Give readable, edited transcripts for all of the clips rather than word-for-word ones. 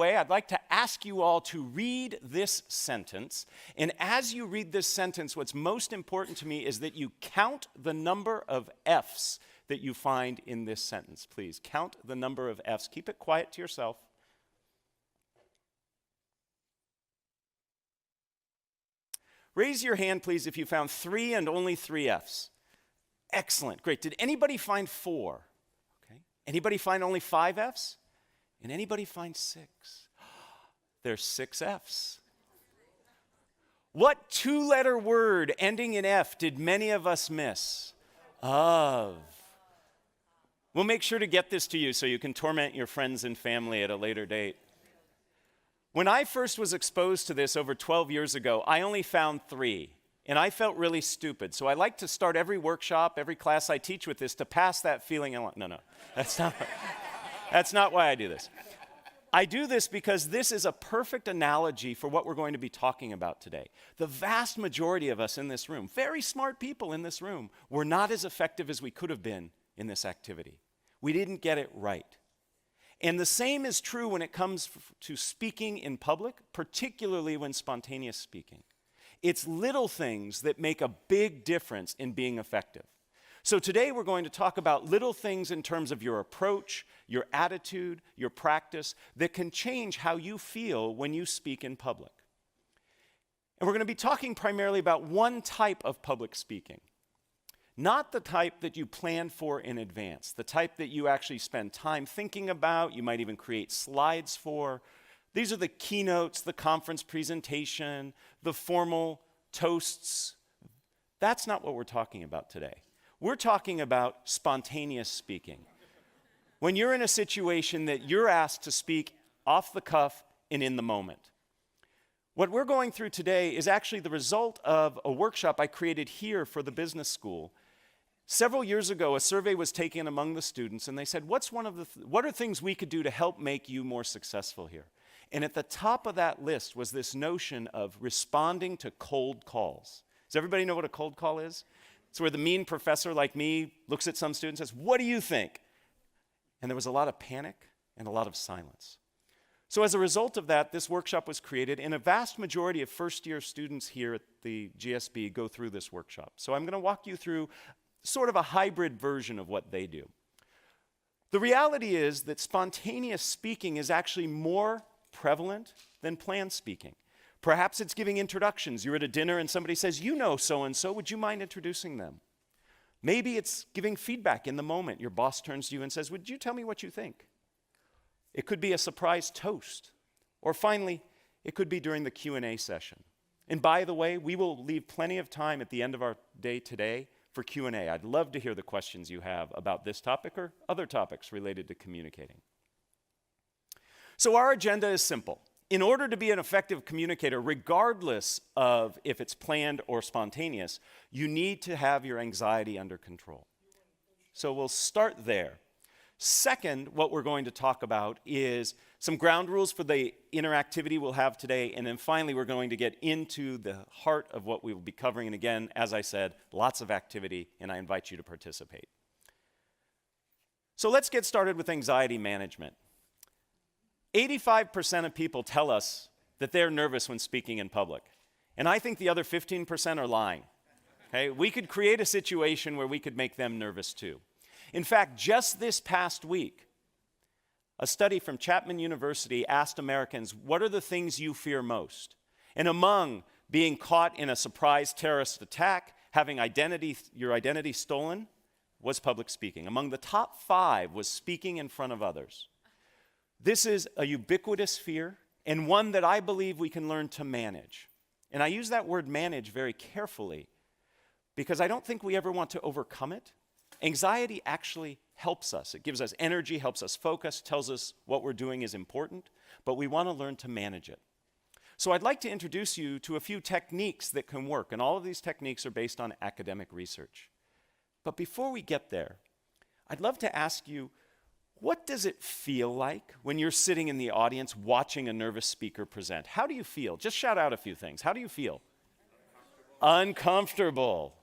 I'd like to ask you all to read this sentence. And as you read this sentence, what's most important to me is that you count the number of F's that you find in this sentence. Please count the number of F's. Keep it quiet to yourself. Raise your hand, please, if you found 3 and only 3 F's. Excellent. Great. Did anybody find 4? Okay. Anybody find only 5 F's? And anybody find 6? There's 6 F's. What 2-letter word ending in F did many of us miss? Of. We'll make sure to get this to you so you can torment your friends and family at a later date. When I first was exposed to this over 12 years ago, I only found 3, and I felt really stupid. So I like to start every workshop, every class I teach with this to pass that feeling along. No, that's not why I do this. I do this because this is a perfect analogy for what we're going to be talking about today. The vast majority of us in this room, very smart people in this room, were not as effective as we could have been in this activity. We didn't get it right. And the same is true when it comes to speaking in public, particularly when spontaneous speaking. It's little things that make a big difference in being effective. So today we're going to talk about little things in terms of your approach, your attitude, your practice that can change how you feel when you speak in public. And we're going to be talking primarily about one type of public speaking. Not the type that you plan for in advance, the type that you actually spend time thinking about, you might even create slides for. These are the keynotes, the conference presentation, the formal toasts. That's not what we're talking about today. We're talking about spontaneous speaking. When you're in a situation that you're asked to speak off the cuff and in the moment. What we're going through today is actually the result of a workshop I created here for the business school. Several years ago, a survey was taken among the students, and they said, what are things we could do to help make you more successful here? And at the top of that list was this notion of responding to cold calls. Does everybody know what a cold call is? It's where the mean professor like me looks at some student and says, "What do you think?" And there was a lot of panic and a lot of silence. So as a result of that, this workshop was created, and a vast majority of first-year students here at the GSB go through this workshop. So I'm going to walk you through sort of a hybrid version of what they do. The reality is that spontaneous speaking is actually more prevalent than planned speaking. Perhaps it's giving introductions. You're at a dinner and somebody says, "You know so-and-so, would you mind introducing them?" Maybe it's giving feedback in the moment. Your boss turns to you and says, "Would you tell me what you think?" It could be a surprise toast. Or finally, it could be during the Q&A session. And by the way, we will leave plenty of time at the end of our day today for Q&A. I'd love to hear the questions you have about this topic or other topics related to communicating. So our agenda is simple. In order to be an effective communicator, regardless of if it's planned or spontaneous, you need to have your anxiety under control. So we'll start there. Second, what we're going to talk about is some ground rules for the interactivity we'll have today. And then finally, we're going to get into the heart of what we will be covering. And again, as I said, lots of activity, and I invite you to participate. So let's get started with anxiety management. 85% of people tell us that they're nervous when speaking in public. And I think the other 15% are lying. Okay? We could create a situation where we could make them nervous too. In fact, just this past week, a study from Chapman University asked Americans, what are the things you fear most? And among being caught in a surprise terrorist attack, having your identity stolen, was public speaking. Among the top 5 was speaking in front of others. This is a ubiquitous fear, and one that I believe we can learn to manage. And I use that word manage very carefully, because I don't think we ever want to overcome it. Anxiety actually helps us. It gives us energy, helps us focus, tells us what we're doing is important, but we want to learn to manage it. So I'd like to introduce you to a few techniques that can work, and all of these techniques are based on academic research. But before we get there, I'd love to ask you, what does it feel like when you're sitting in the audience watching a nervous speaker present? How do you feel? Just shout out a few things. How do you feel? Uncomfortable.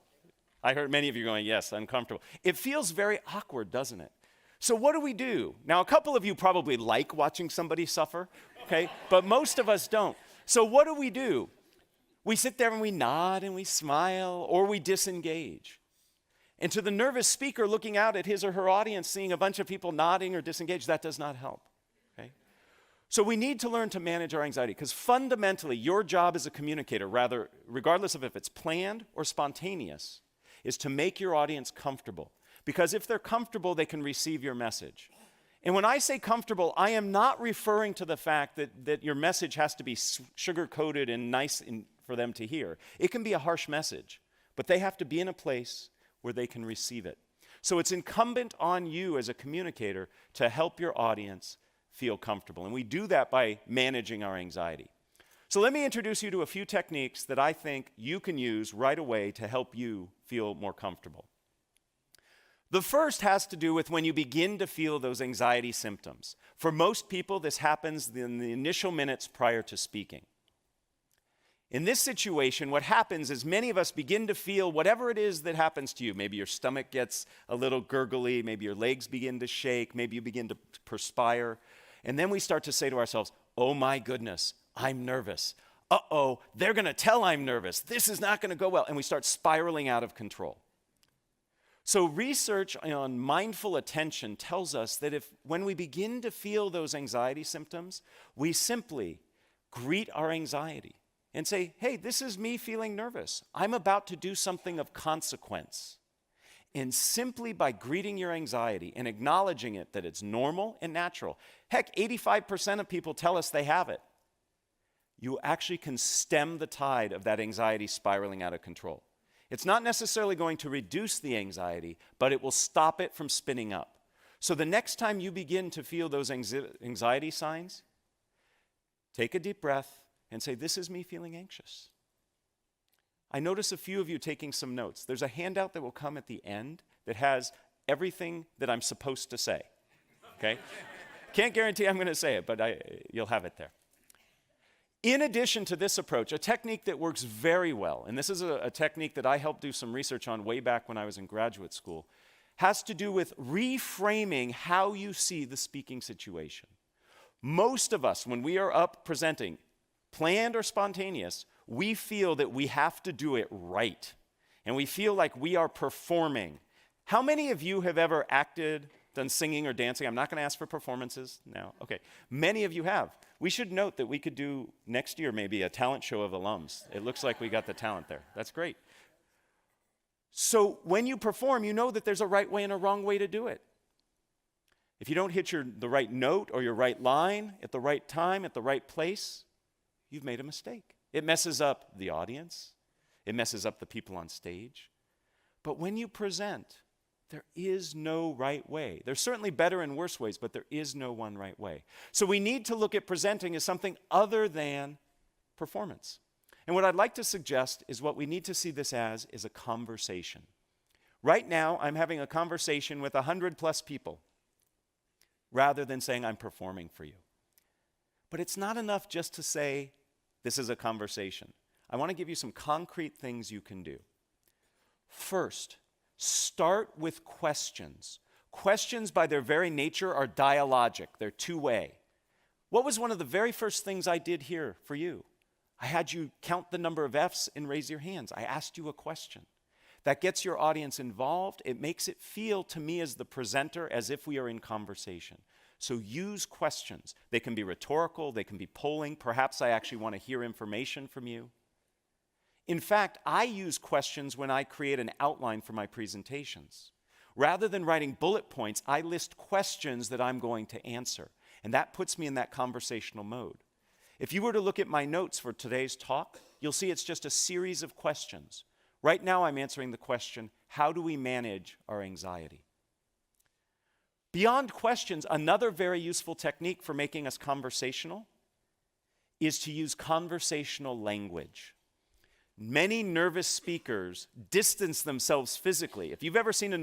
I heard many of you going, yes, uncomfortable. It feels very awkward, doesn't it? So what do we do? Now, a couple of you probably like watching somebody suffer, okay? But most of us don't. So what do? We sit there and we nod and we smile, or we disengage. And to the nervous speaker looking out at his or her audience, seeing a bunch of people nodding or disengaged, that does not help, okay? So we need to learn to manage our anxiety, because fundamentally, your job as a communicator, rather, regardless of if it's planned or spontaneous, is to make your audience comfortable. Because if they're comfortable, they can receive your message. And when I say comfortable, I am not referring to the fact that your message has to be sugar-coated and nice for them to hear. It can be a harsh message, but they have to be in a place where they can receive it. So it's incumbent on you as a communicator to help your audience feel comfortable. And we do that by managing our anxiety. So let me introduce you to a few techniques that I think you can use right away to help you feel more comfortable. The first has to do with when you begin to feel those anxiety symptoms. For most people, this happens in the initial minutes prior to speaking. In this situation, what happens is many of us begin to feel whatever it is that happens to you. Maybe your stomach gets a little gurgly, maybe your legs begin to shake, maybe you begin to perspire. And then we start to say to ourselves, oh my goodness, I'm nervous. Uh-oh, they're going to tell I'm nervous. This is not going to go well. And we start spiraling out of control. So research on mindful attention tells us that when we begin to feel those anxiety symptoms, we simply greet our anxiety and say, hey, this is me feeling nervous. I'm about to do something of consequence. And simply by greeting your anxiety and acknowledging it, that it's normal and natural. Heck, 85% of people tell us they have it. You actually can stem the tide of that anxiety spiraling out of control. It's not necessarily going to reduce the anxiety, but it will stop it from spinning up. So the next time you begin to feel those anxiety signs, take a deep breath and say, this is me feeling anxious. I notice a few of you taking some notes. There's a handout that will come at the end that has everything that I'm supposed to say, okay? Can't guarantee I'm going to say it, but you'll have it there. In addition to this approach, a technique that works very well, and this is a technique that I helped do some research on way back when I was in graduate school, has to do with reframing how you see the speaking situation. Most of us, when we are up presenting, planned or spontaneous, we feel that we have to do it right. And we feel like we are performing. How many of you have ever acted, done singing or dancing? I'm not going to ask for performances now. Okay. Many of you have. We should note that we could do next year maybe a talent show of alums. It looks like we got the talent there. That's great. So when you perform, you know that there's a right way and a wrong way to do it. If you don't hit the right note or your right line at the right time, at the right place, you've made a mistake. It messes up the audience. It messes up the people on stage. But when you present, there is no right way. There's certainly better and worse ways, but there is no one right way. So we need to look at presenting as something other than performance. And what I'd like to suggest is what we need to see this as is a conversation. Right now, I'm having a conversation with 100+ people rather than saying I'm performing for you. But it's not enough just to say, this is a conversation. I want to give you some concrete things you can do. First, start with questions. Questions by their very nature are dialogic. They're two-way. What was one of the very first things I did here for you? I had you count the number of F's and raise your hands. I asked you a question. That gets your audience involved. It makes it feel to me as the presenter as if we are in conversation. So use questions. They can be rhetorical, they can be polling. Perhaps I actually want to hear information from you. In fact, I use questions when I create an outline for my presentations. Rather than writing bullet points, I list questions that I'm going to answer. And that puts me in that conversational mode. If you were to look at my notes for today's talk, you'll see it's just a series of questions. Right now I'm answering the question, how do we manage our anxiety? Beyond questions, another very useful technique for making us conversational is to use conversational language. Many nervous speakers distance themselves physically. If you've ever seen a